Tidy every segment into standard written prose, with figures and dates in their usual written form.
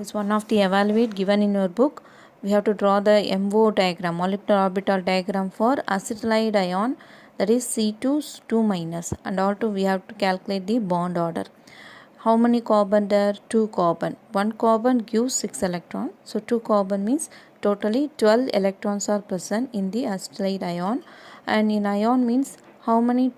is one of the evaluate given in your book. We have to draw the MO diagram, molecular orbital diagram for acetylide ion, that is C2 2 minus, and also we have to calculate the bond order. How many carbon there? 2 carbon. 1 carbon gives 6 electron. So 2 carbon means totally 12 electrons are present in the acetylide ion. And in ion means how many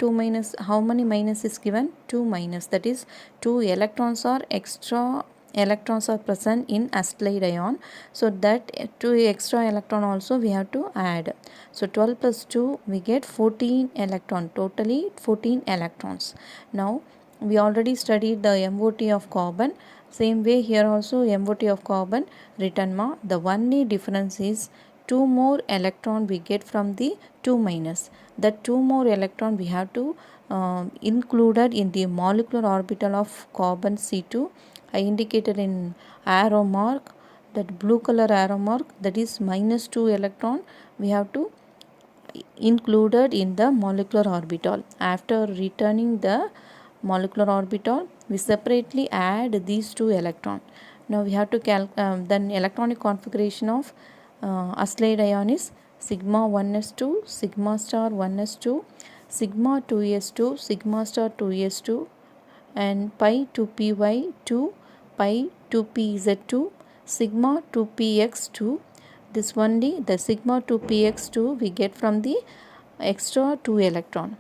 minus is given? 2 minus. That is 2 electrons are extra electrons are present in acetylide ion. So that 2 extra electron also we have to add. So 12 plus 2 we get 14 electron. Totally 14 electrons. Now we already studied the MOT of carbon. Same way here also MOT of carbon written ma. The only difference is 2 more electron we get from the 2 minus. That 2 more electron we have to included in the molecular orbital of carbon C2. I indicated in arrow mark, that blue color arrow mark, that is minus 2 electron we have to included in the molecular orbital. After returning the molecular orbital, we separately add these 2 electron. Now we have to then electronic configuration of acetylide ion is sigma 1s2, sigma star 1s2, sigma 2s2, sigma star 2s2, and pi 2py2, pi 2pz2, sigma 2px2. This only the sigma 2px2 we get from the extra 2 electron.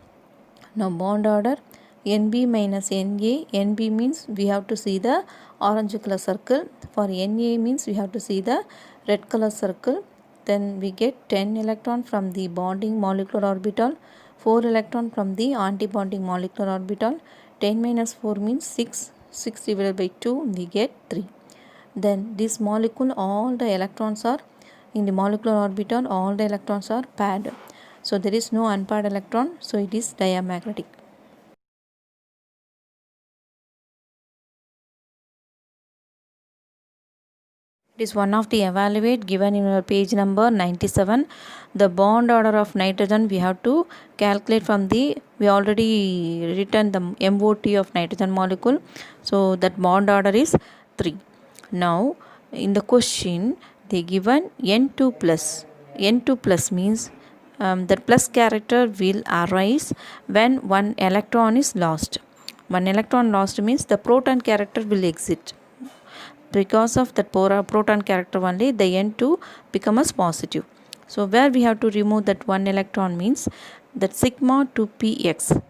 Now bond order NB minus NA. NB means we have to see the orange color circle. For NA means we have to see the red color circle. Then we get 10 electron from the bonding molecular orbital, 4 electron from the anti-bonding molecular orbital. 10 minus 4 means 6. 6 divided by 2 we get 3. Then this molecule, all the electrons are in the molecular orbital, all the electrons are paired. So there is no unpaired electron, so it is diamagnetic. It is one of the evaluate given in your page number 97. The bond order of nitrogen we have to calculate from the, we already written the MOT of nitrogen molecule. So that bond order is 3. Now in the question they given N2 plus. N2 plus means that plus character will arise when one electron is lost. One electron lost means the proton character will exit. Because of that proton character only the N2 becomes positive. So where we have to remove that one electron means that sigma 2px.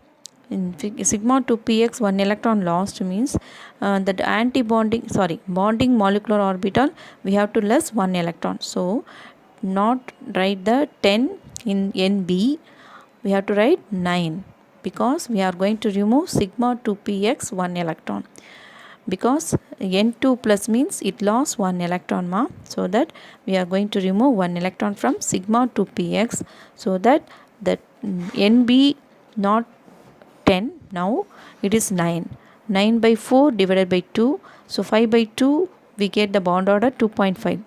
In sigma 2px one electron lost means that bonding molecular orbital we have to less one electron. So not write the 10 in NB, we have to write 9 because we are going to remove sigma 2px one electron. Because N2 plus means it lost one electron ma, so that we are going to remove one electron from sigma 2px, so that NB not 10, now it is 9. 9 by 4 divided by 2, so 5 by 2 we get the bond order 2.5.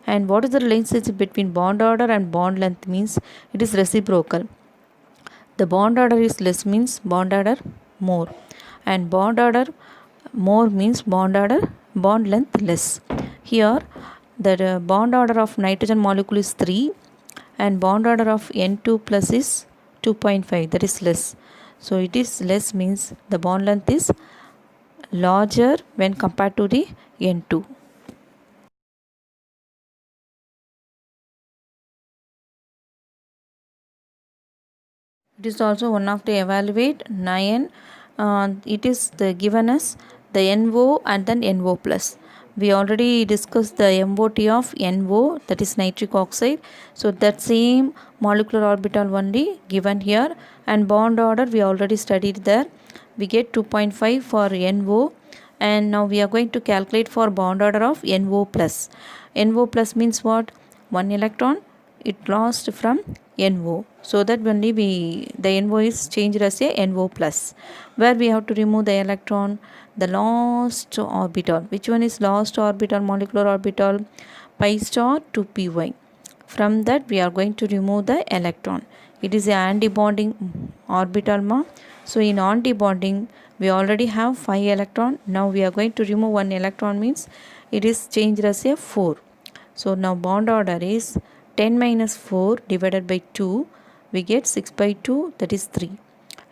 And what is the relationship between bond order and bond length means it is reciprocal. The bond order is less means bond order more, and bond order more means bond length less. Here the bond order of nitrogen molecule is 3 and bond order of N2 plus is 2.5, that is less. So it is less means the bond length is larger when compared to the N2. It is also one of the evaluate 9. It is given as the NO and then NO plus. We already discussed the MOT of NO, that is nitric oxide. So that same molecular orbital only given here, and bond order we already studied there. We get 2.5 for NO, and now we are going to calculate for bond order of NO plus. NO plus means what? 1 electron it lost from NO, so that only the NO is changed as a NO plus. Where we have to remove the electron, the last orbital. Which one is last orbital, molecular orbital? Pi star 2py. From that we are going to remove the electron. It is an anti-bonding orbital ma. So in anti-bonding we already have 5 electron. Now we are going to remove one electron means it is changed as a 4. So now bond order is 10 minus 4 divided by 2, we get 6 by 2, that is 3.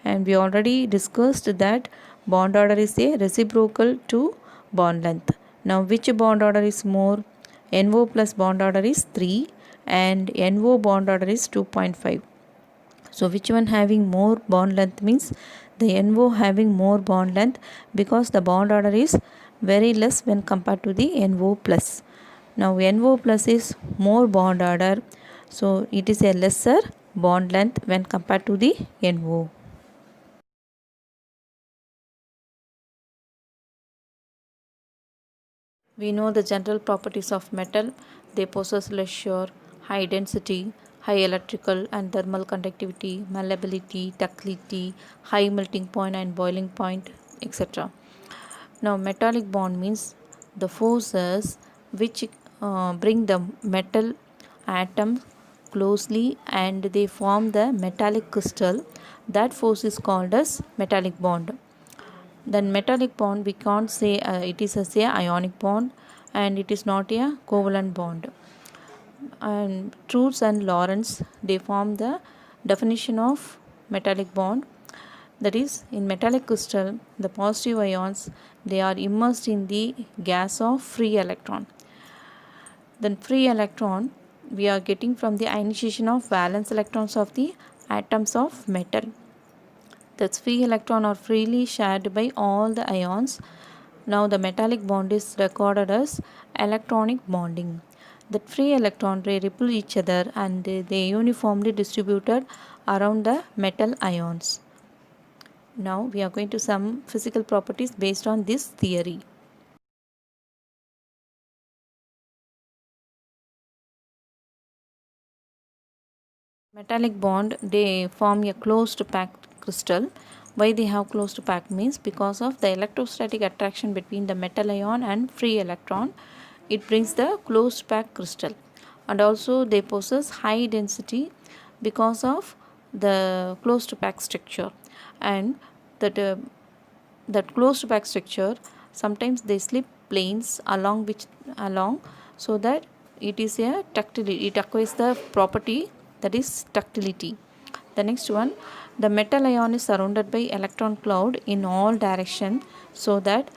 And we already discussed that bond order is a reciprocal to bond length. Now which bond order is more? NO plus bond order is 3 and NO bond order is 2.5. So which one having more bond length means the NO having more bond length, because the bond order is very less when compared to the NO plus. Now NO plus is more bond order, so it is a lesser bond length when compared to the NO. We know the general properties of metal. They possess less shear, high density, high electrical and thermal conductivity, malleability, ductility, high melting point and boiling point, etc. Now metallic bond means the forces which bring the metal atoms closely and they form the metallic crystal. That force is called as metallic bond. Then metallic bond, we can't say it is a ionic bond, and it is not a covalent bond. And Truth and Lawrence, they form the definition of metallic bond. That is, in metallic crystal, the positive ions, they are immersed in the gas of free electron. Then free electron we are getting from the ionization of valence electrons of the atoms of metal. That's free electron are freely shared by all the ions. Now the metallic bond is recorded as electronic bonding. The free electron they repel each other and they uniformly distributed around the metal ions. Now we are going to some physical properties based on this theory. Metallic bond, they form a closed packed crystal. Why they have closed pack means because of the electrostatic attraction between the metal ion and free electron. It brings the closed pack crystal. And also they possess high density because of the closed pack structure. And that closed pack structure, sometimes they slip planes along so that it is a ductility. It acquires the property that is ductility. The next one, the metal ion is surrounded by electron cloud in all direction, so that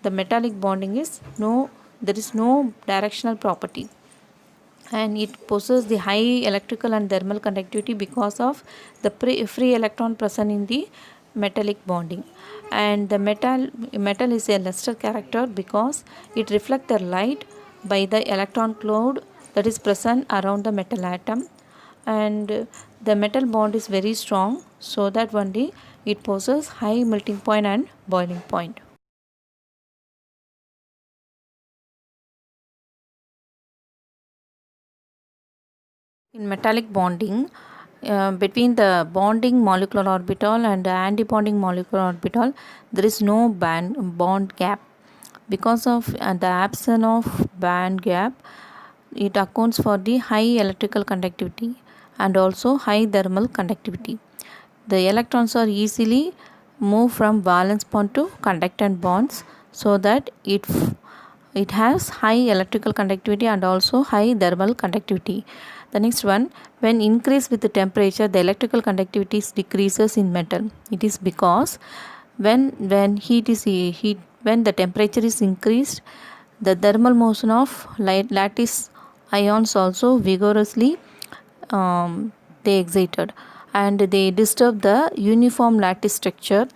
the metallic bonding is there is no directional property, and it possesses the high electrical and thermal conductivity because of the free electron present in the metallic bonding. And the metal is a luster character because it reflects the light by the electron cloud that is present around the metal atom. And the metal bond is very strong, so that only it possesses high melting point and boiling point. In metallic bonding, between the bonding molecular orbital and the antibonding molecular orbital, there is no bond gap. Because of the absence of band gap, it accounts for the high electrical conductivity and also high thermal conductivity. The electrons are easily moved from valence bond to conductant bonds, so that it has high electrical conductivity and also high thermal conductivity. The next one, when increased with the temperature, the electrical conductivity decreases in metal. It is because when the temperature is increased, the thermal motion of lattice ions also vigorously they excited, and they disturb the uniform lattice structure.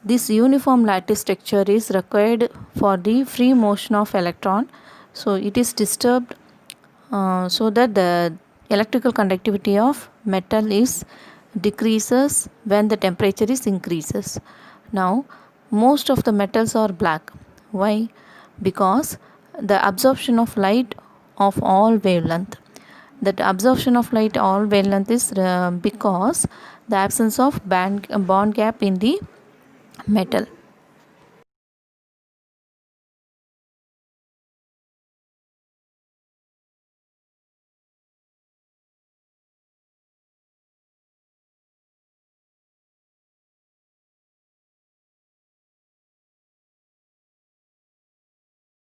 This uniform lattice structure is required for the free motion of electron, so it is disturbed so that the electrical conductivity of metal is decreases when the temperature is increases. Now most of the metals are black. Why? Because the absorption of light of all wavelength. That absorption of light all wavelength is because the absence of bond gap in the metal.